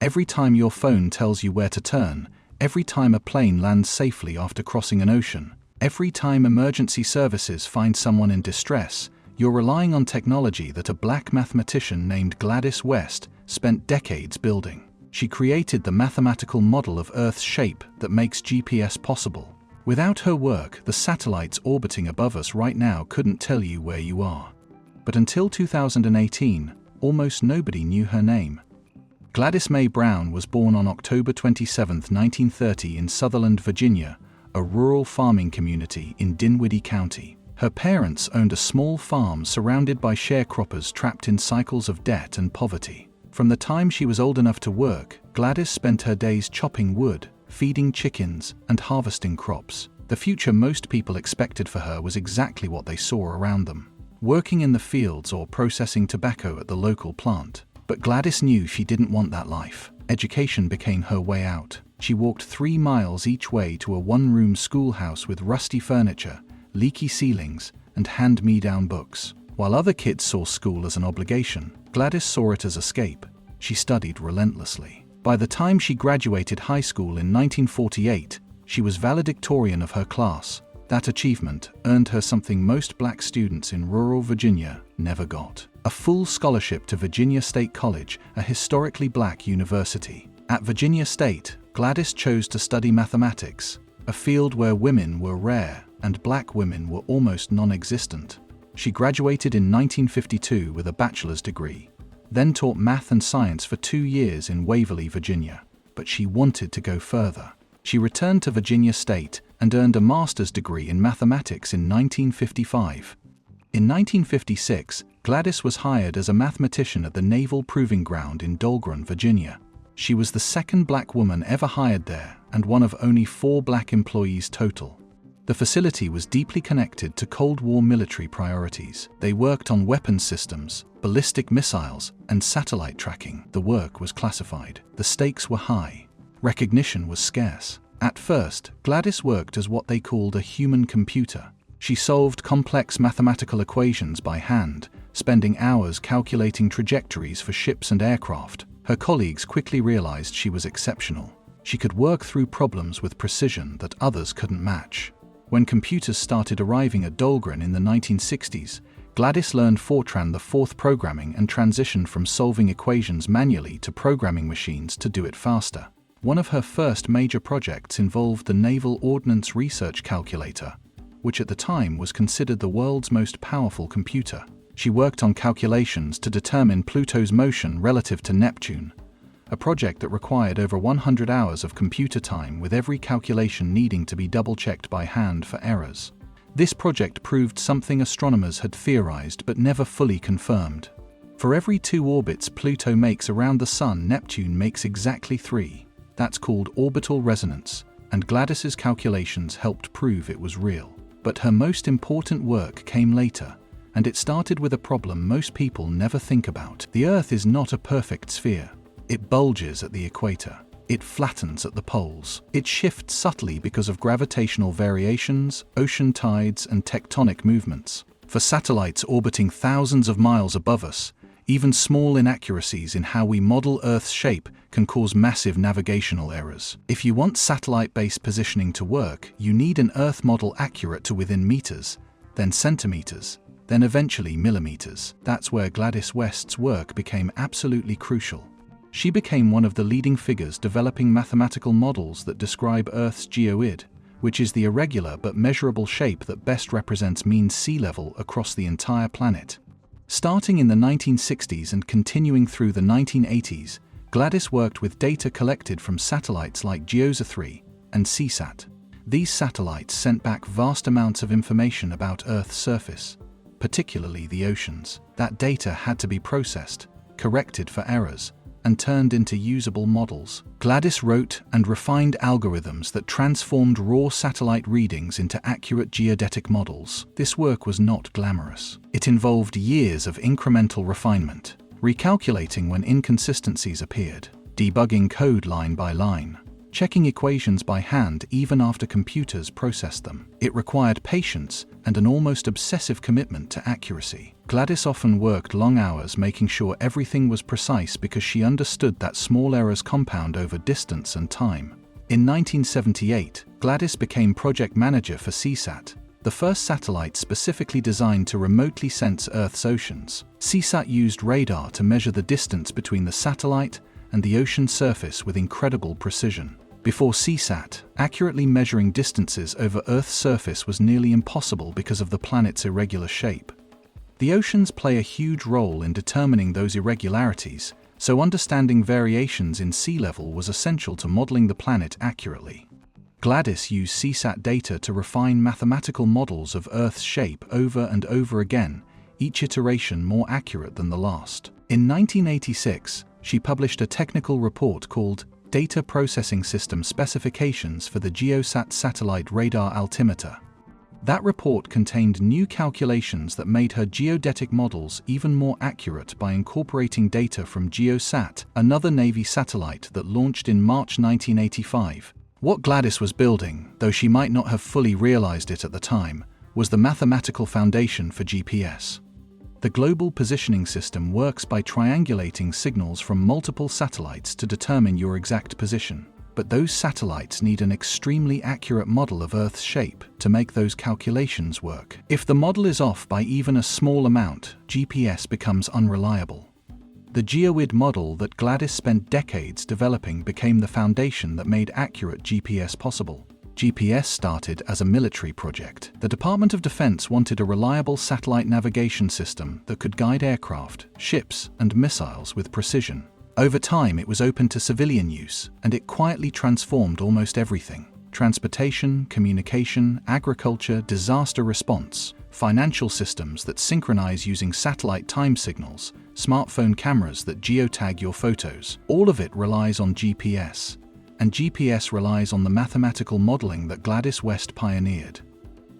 every time your phone tells you where to turn, every time a plane lands safely after crossing an ocean, every time emergency services find someone in distress, you're relying on technology that a black mathematician named Gladys West spent decades building. She created the mathematical model of Earth's shape that makes GPS possible. Without her work, the satellites orbiting above us right now couldn't tell you where you are. But until 2018, almost nobody knew her name. Gladys Mae Brown was born on October 27, 1930 in Sutherland, Virginia, a rural farming community in Dinwiddie County. Her parents owned a small farm surrounded by sharecroppers trapped in cycles of debt and poverty. From the time she was old enough to work, Gladys spent her days chopping wood, feeding chickens, and harvesting crops. The future most people expected for her was exactly what they saw around them: working in the fields or processing tobacco at the local plant. But Gladys knew she didn't want that life. Education became her way out. She walked 3 miles each way to a one-room schoolhouse with rusty furniture, leaky ceilings, and hand-me-down books. While other kids saw school as an obligation, Gladys saw it as escape. She studied relentlessly. By the time she graduated high school in 1948, she was valedictorian of her class. That achievement earned her something most black students in rural Virginia never got: a full scholarship to Virginia State College, a historically black university. At Virginia State, Gladys chose to study mathematics, a field where women were rare and black women were almost non-existent. She graduated in 1952 with a bachelor's degree, then taught math and science for 2 years in Waverly, Virginia. But she wanted to go further. She returned to Virginia State and earned a master's degree in mathematics in 1955. In 1956, Gladys was hired as a mathematician at the Naval Proving Ground in Dahlgren, Virginia. She was the second black woman ever hired there and one of only 4 black employees total. The facility was deeply connected to Cold War military priorities. They worked on weapons systems, ballistic missiles, and satellite tracking. The work was classified. The stakes were high. Recognition was scarce. At first, Gladys worked as what they called a human computer. She solved complex mathematical equations by hand, spending hours calculating trajectories for ships and aircraft. Her colleagues quickly realized she was exceptional. She could work through problems with precision that others couldn't match. When computers started arriving at Dahlgren in the 1960s, Gladys learned Fortran, the fourth programming, and transitioned from solving equations manually to programming machines to do it faster. One of her first major projects involved the Naval Ordnance Research Calculator, which at the time was considered the world's most powerful computer. She worked on calculations to determine Pluto's motion relative to Neptune, a project that required over 100 hours of computer time, with every calculation needing to be double-checked by hand for errors. This project proved something astronomers had theorized but never fully confirmed. For every 2 orbits Pluto makes around the Sun, Neptune makes exactly 3. That's called orbital resonance, and Gladys's calculations helped prove it was real. But her most important work came later, and it started with a problem most people never think about. The Earth is not a perfect sphere. It bulges at the equator. It flattens at the poles. It shifts subtly because of gravitational variations, ocean tides, and tectonic movements. For satellites orbiting thousands of miles above us, even small inaccuracies in how we model Earth's shape can cause massive navigational errors. If you want satellite-based positioning to work, you need an Earth model accurate to within meters, then centimeters, then eventually millimeters. That's where Gladys West's work became absolutely crucial. She became one of the leading figures developing mathematical models that describe Earth's geoid, which is the irregular but measurable shape that best represents mean sea level across the entire planet. Starting in the 1960s and continuing through the 1980s, Gladys worked with data collected from satellites like GEOSA 3 and CSAT. These satellites sent back vast amounts of information about Earth's surface, particularly the oceans. That data had to be processed, corrected for errors, and turned into usable models. Gladys wrote and refined algorithms that transformed raw satellite readings into accurate geodetic models. This work was not glamorous. It involved years of incremental refinement, recalculating when inconsistencies appeared, debugging code line by line, checking equations by hand even after computers processed them. It required patience and an almost obsessive commitment to accuracy. Gladys often worked long hours making sure everything was precise because she understood that small errors compound over distance and time. In 1978, Gladys became project manager for CSAT, the first satellite specifically designed to remotely sense Earth's oceans. CSAT used radar to measure the distance between the satellite and the ocean surface with incredible precision. Before CSAT, accurately measuring distances over Earth's surface was nearly impossible because of the planet's irregular shape. The oceans play a huge role in determining those irregularities, so understanding variations in sea level was essential to modeling the planet accurately. Gladys used CSAT data to refine mathematical models of Earth's shape over and over again, each iteration more accurate than the last. In 1986, she published a technical report called Data Processing System Specifications for the GeoSat Satellite Radar Altimeter. That report contained new calculations that made her geodetic models even more accurate by incorporating data from GeoSat, another Navy satellite that launched in March 1985. What Gladys was building, though she might not have fully realized it at the time, was the mathematical foundation for GPS. The Global Positioning System works by triangulating signals from multiple satellites to determine your exact position. But those satellites need an extremely accurate model of Earth's shape to make those calculations work. If the model is off by even a small amount, GPS becomes unreliable. The GeoID model that Gladys spent decades developing became the foundation that made accurate GPS possible. GPS started as a military project. The Department of Defense wanted a reliable satellite navigation system that could guide aircraft, ships, and missiles with precision. Over time, it was open to civilian use, and it quietly transformed almost everything: transportation, communication, agriculture, disaster response, financial systems that synchronize using satellite time signals, smartphone cameras that geotag your photos. All of it relies on GPS, and GPS relies on the mathematical modeling that Gladys West pioneered.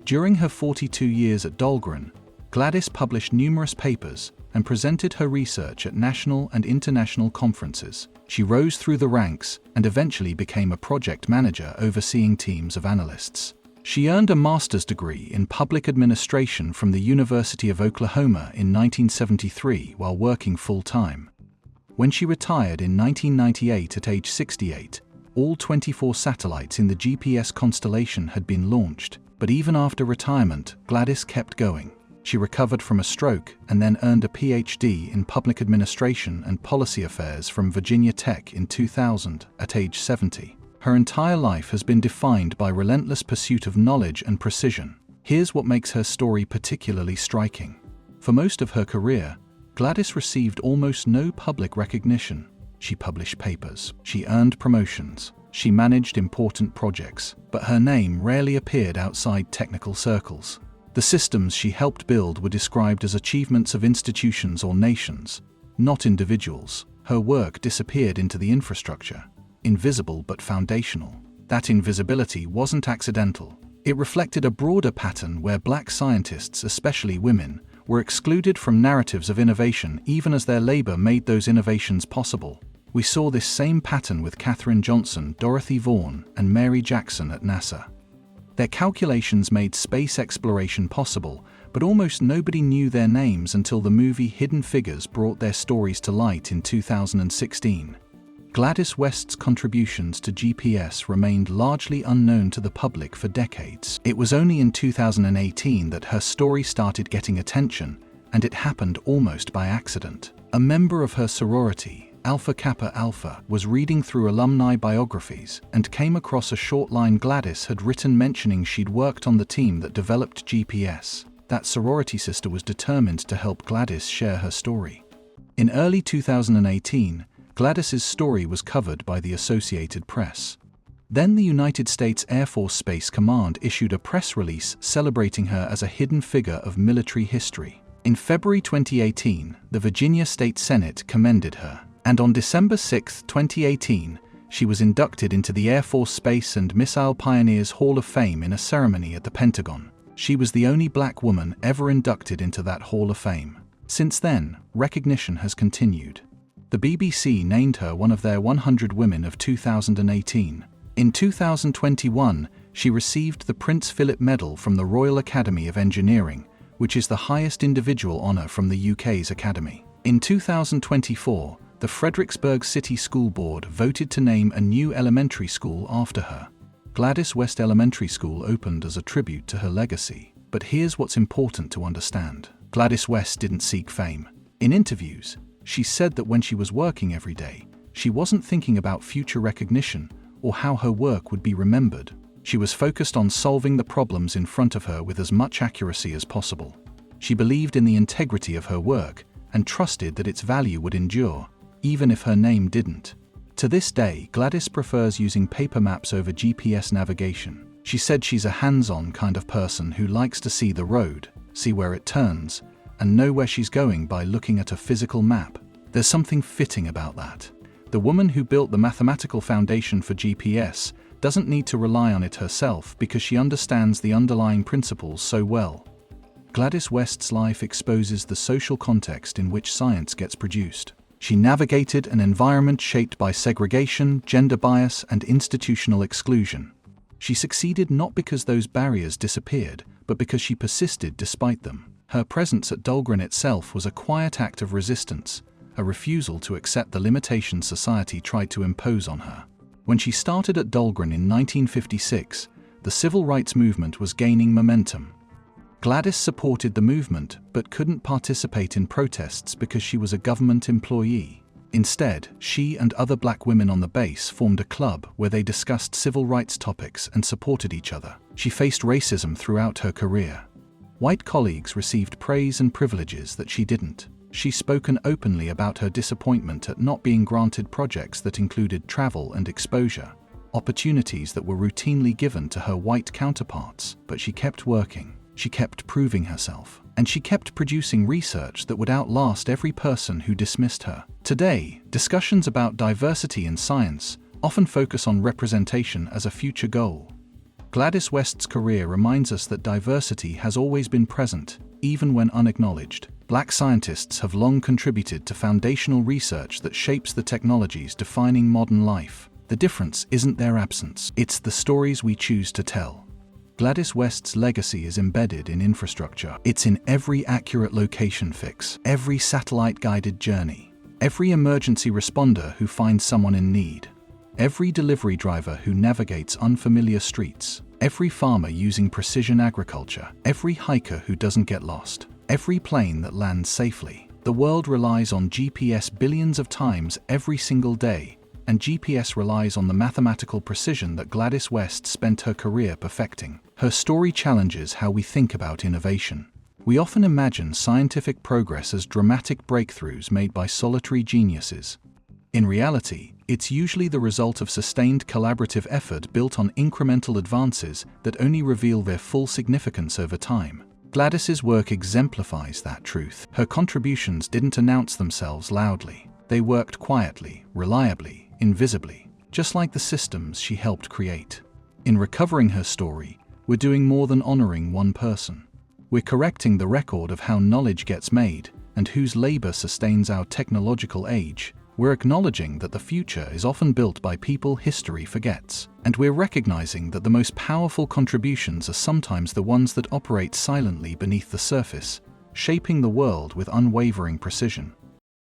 During her 42 years at Dahlgren, Gladys published numerous papers and presented her research at national and international conferences. She rose through the ranks and eventually became a project manager overseeing teams of analysts. She earned a master's degree in public administration from the University of Oklahoma in 1973 while working full-time. When she retired in 1998 at age 68, all 24 satellites in the GPS constellation had been launched. But even after retirement, Gladys kept going. She recovered from a stroke and then earned a PhD in public administration and policy affairs from Virginia Tech in 2000 at age 70. Her entire life has been defined by relentless pursuit of knowledge and precision. Here's what makes her story particularly striking. For most of her career, Gladys received almost no public recognition. She published papers, she earned promotions, she managed important projects, but her name rarely appeared outside technical circles. The systems she helped build were described as achievements of institutions or nations, not individuals. Her work disappeared into the infrastructure, invisible but foundational. That invisibility wasn't accidental. It reflected a broader pattern where black scientists, especially women, were excluded from narratives of innovation even as their labor made those innovations possible. We saw this same pattern with Katherine Johnson, Dorothy Vaughan, and Mary Jackson at NASA. Their calculations made space exploration possible, but almost nobody knew their names until the movie Hidden Figures brought their stories to light in 2016. Gladys West's contributions to GPS remained largely unknown to the public for decades. It was only in 2018 that her story started getting attention, and it happened almost by accident. A member of her sorority, Alpha Kappa Alpha, was reading through alumni biographies and came across a short line Gladys had written mentioning she'd worked on the team that developed GPS. That sorority sister was determined to help Gladys share her story. In early 2018, Gladys's story was covered by the Associated Press. Then the United States Air Force Space Command issued a press release celebrating her as a hidden figure of military history. In February 2018, the Virginia State Senate commended her. And on December 6, 2018, she was inducted into the Air Force Space and Missile Pioneers Hall of Fame in a ceremony at the Pentagon. She was the only black woman ever inducted into that Hall of Fame. Since then, recognition has continued. The BBC named her one of their 100 Women of 2018. In 2021, she received the Prince Philip Medal from the Royal Academy of Engineering, which is the highest individual honour from the UK's Academy. In 2024, the Fredericksburg City School Board voted to name a new elementary school after her. Gladys West Elementary School opened as a tribute to her legacy. But here's what's important to understand. Gladys West didn't seek fame. In interviews, she said that when she was working every day, she wasn't thinking about future recognition or how her work would be remembered. She was focused on solving the problems in front of her with as much accuracy as possible. She believed in the integrity of her work and trusted that its value would endure, even if her name didn't. To this day, Gladys prefers using paper maps over GPS navigation. She said she's a hands-on kind of person who likes to see the road, see where it turns, and know where she's going by looking at a physical map. There's something fitting about that. The woman who built the mathematical foundation for GPS doesn't need to rely on it herself because she understands the underlying principles so well. Gladys West's life exposes the social context in which science gets produced. She navigated an environment shaped by segregation, gender bias, and institutional exclusion. She succeeded not because those barriers disappeared, but because she persisted despite them. Her presence at Dahlgren itself was a quiet act of resistance, a refusal to accept the limitations society tried to impose on her. When she started at Dahlgren in 1956, the civil rights movement was gaining momentum. Gladys supported the movement but couldn't participate in protests because she was a government employee. Instead, she and other black women on the base formed a club where they discussed civil rights topics and supported each other. She faced racism throughout her career. White colleagues received praise and privileges that she didn't. She's spoken openly about her disappointment at not being granted projects that included travel and exposure, opportunities that were routinely given to her white counterparts, but she kept working. She kept proving herself, and she kept producing research that would outlast every person who dismissed her. Today, discussions about diversity in science often focus on representation as a future goal. Gladys West's career reminds us that diversity has always been present, even when unacknowledged. Black scientists have long contributed to foundational research that shapes the technologies defining modern life. The difference isn't their absence, it's the stories we choose to tell. Gladys West's legacy is embedded in infrastructure. It's in every accurate location fix, every satellite-guided journey, every emergency responder who finds someone in need, every delivery driver who navigates unfamiliar streets, every farmer using precision agriculture, every hiker who doesn't get lost, every plane that lands safely. The world relies on GPS billions of times every single day, and GPS relies on the mathematical precision that Gladys West spent her career perfecting. Her story challenges how we think about innovation. We often imagine scientific progress as dramatic breakthroughs made by solitary geniuses. In reality, it's usually the result of sustained collaborative effort built on incremental advances that only reveal their full significance over time. Gladys's work exemplifies that truth. Her contributions didn't announce themselves loudly. They worked quietly, reliably, invisibly, just like the systems she helped create. In recovering her story, we're doing more than honoring one person. We're correcting the record of how knowledge gets made and whose labor sustains our technological age. We're acknowledging that the future is often built by people history forgets. And we're recognizing that the most powerful contributions are sometimes the ones that operate silently beneath the surface, shaping the world with unwavering precision.